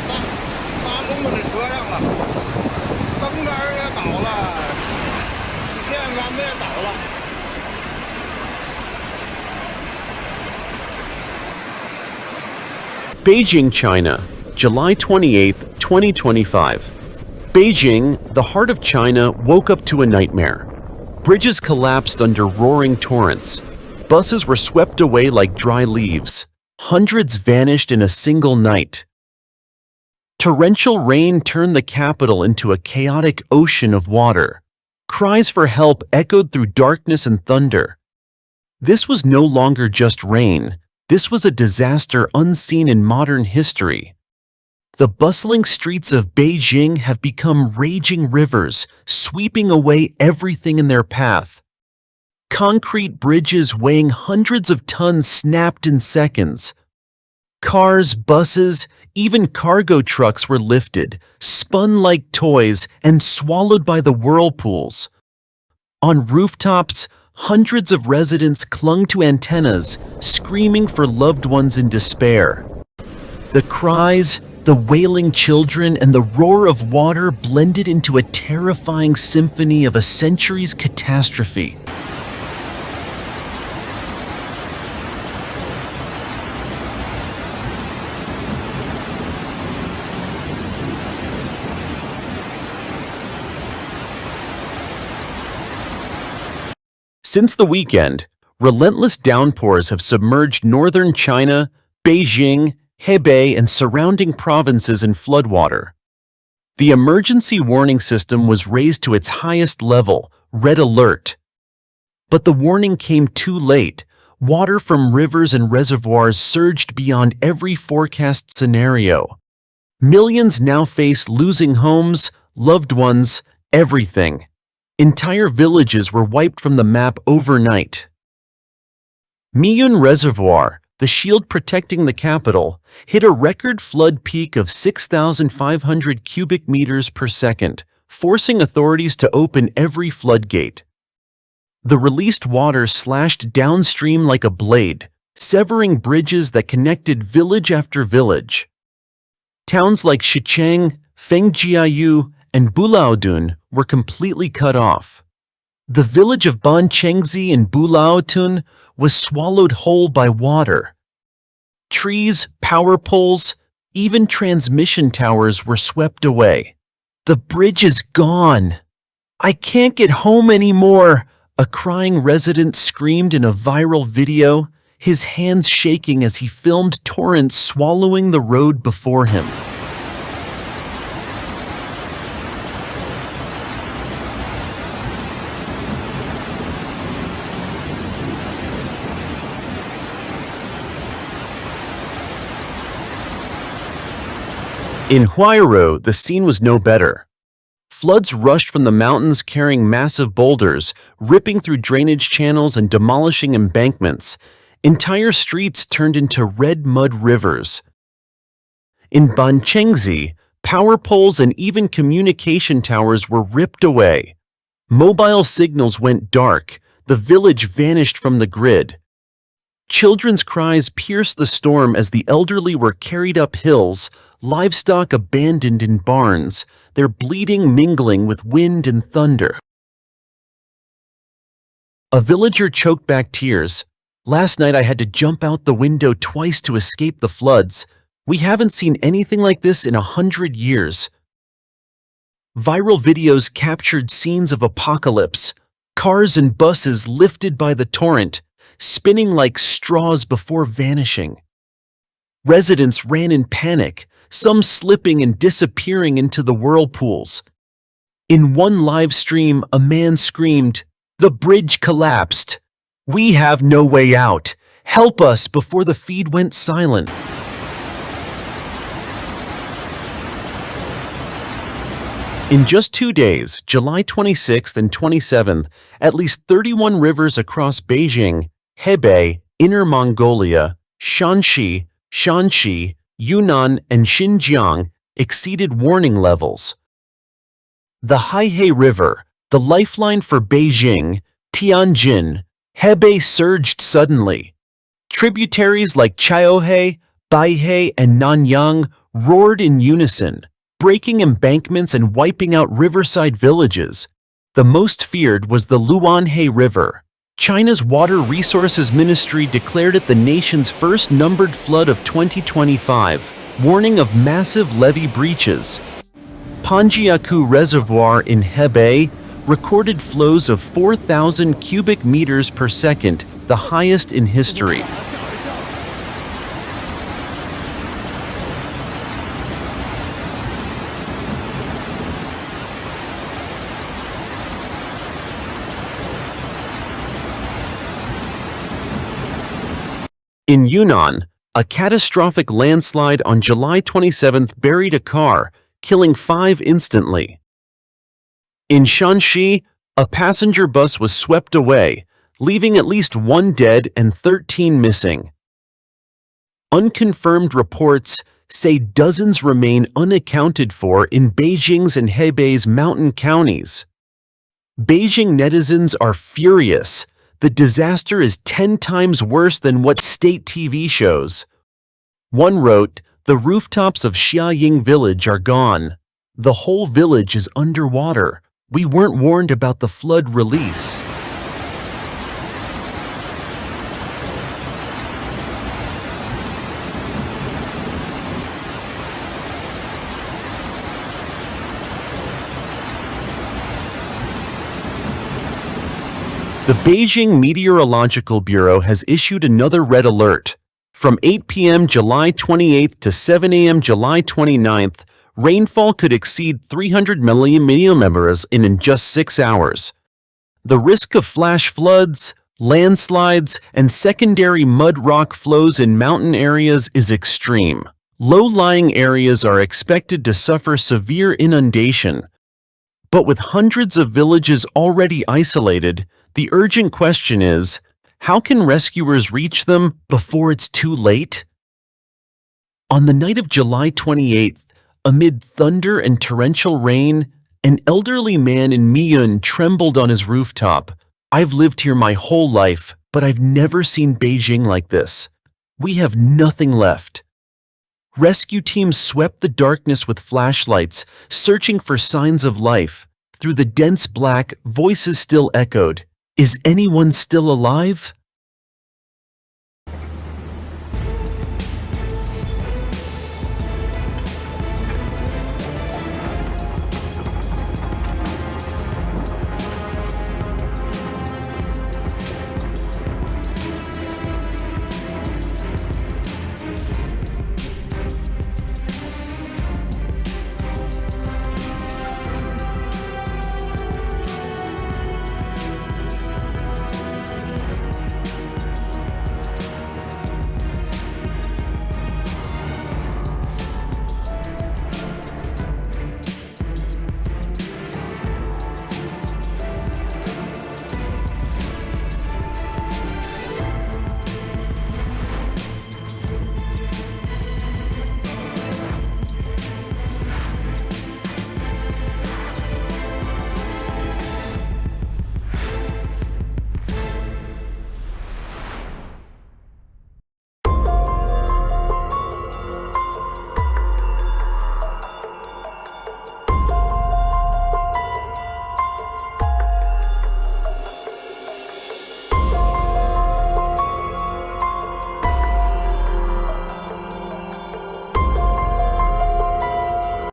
我们的车上了，灯杆儿也倒了，电杆子也倒了。Beijing, China, July 28, 2025. Beijing, the heart of China, woke up to a nightmare. Bridges collapsed under roaring torrents. Buses were swept away like dry leaves. Hundreds vanished in a single night. Torrential rain turned the capital into a chaotic ocean of water. Cries for help echoed through darkness and thunder. This was no longer just rain. This was a disaster unseen in modern history. The bustling streets of Beijing have become raging rivers, sweeping away everything in their path. Concrete bridges weighing hundreds of tons snapped in seconds. Cars, buses, even cargo trucks were lifted, spun like toys, and swallowed by the whirlpools. On rooftops, hundreds of residents clung to antennas, screaming for loved ones in despair. The cries, the wailing children, and the roar of water blended into a terrifying symphony of a century's catastrophe. Since the weekend, relentless downpours have submerged northern China, Beijing, Hebei, and surrounding provinces in floodwater. The emergency warning system was raised to its highest level, red alert. But the warning came too late. Water from rivers and reservoirs surged beyond every forecast scenario. Millions now face losing homes, loved ones, everything. Entire villages were wiped from the map overnight. Miyun Reservoir, the shield protecting the capital, hit a record flood peak of 6,500 cubic meters per second, forcing authorities to open every floodgate. The released water slashed downstream like a blade, severing bridges that connected village after village. Towns like Shicheng, Fengjiayu, and Bulaodun were completely cut off. The village of Banchengzi in Bulaotun was swallowed whole by water. Trees, power poles, even transmission towers were swept away. The bridge is gone. I can't get home anymore, a crying resident screamed in a viral video, his hands shaking as he filmed torrents swallowing the road before him. In Huairou, the scene was no better. Floods rushed from the mountains carrying massive boulders, ripping through drainage channels and demolishing embankments. Entire streets turned into red mud rivers. In Banchengzi, power poles and even communication towers were ripped away. Mobile signals went dark. The village vanished from the grid. Children's cries pierced the storm as the elderly were carried up hills, livestock abandoned in barns, their bleating mingling with wind and thunder. A villager choked back tears. Last night I had to jump out the window twice to escape the floods. We haven't seen anything like this in 100 years. Viral videos captured scenes of apocalypse, cars and buses lifted by the torrent, spinning like straws before vanishing. Residents ran in panic, some slipping and disappearing into the whirlpools. In one live stream, a man screamed, "The bridge collapsed. We have no way out. Help us," before the feed went silent. In just 2 days, July 26th and 27th, at least 31 rivers across Beijing, Hebei, Inner Mongolia, Shanxi, Yunnan, and Xinjiang exceeded warning levels. The Haihai River, the lifeline for Beijing, Tianjin, Hebei surged suddenly. Tributaries like Chaohe, Baihai, and Nanyang roared in unison, breaking embankments and wiping out riverside villages. The most feared was the Luanhe River. China's Water Resources Ministry declared it the nation's first numbered flood of 2025, warning of massive levee breaches. Panjiakou Reservoir in Hebei recorded flows of 4,000 cubic meters per second, the highest in history. In Yunnan, a catastrophic landslide on July 27th buried a car, killing 5 instantly. In Shanxi, a passenger bus was swept away, leaving at least 1 dead and 13 missing. Unconfirmed reports say dozens remain unaccounted for in Beijing's and Hebei's mountain counties. Beijing netizens are furious. The disaster is 10 times worse than what state TV shows. One wrote, "The rooftops of Xiaying village are gone. The whole village is underwater. We weren't warned about the flood release." The Beijing Meteorological Bureau has issued another red alert. From 8 p.m. July 28th to 7 a.m. July 29th, rainfall could exceed 300 millimeters in just 6 hours. The risk of flash floods, landslides, and secondary mud rock flows in mountain areas is extreme. Low-lying areas are expected to suffer severe inundation. But with hundreds of villages already isolated, the urgent question is, how can rescuers reach them before it's too late? On the night of July 28th, amid thunder and torrential rain, an elderly man in Miyun trembled on his rooftop. "I've lived here my whole life, but I've never seen Beijing like this. We have nothing left." Rescue teams swept the darkness with flashlights, searching for signs of life. Through the dense black, voices still echoed, "Is anyone still alive?"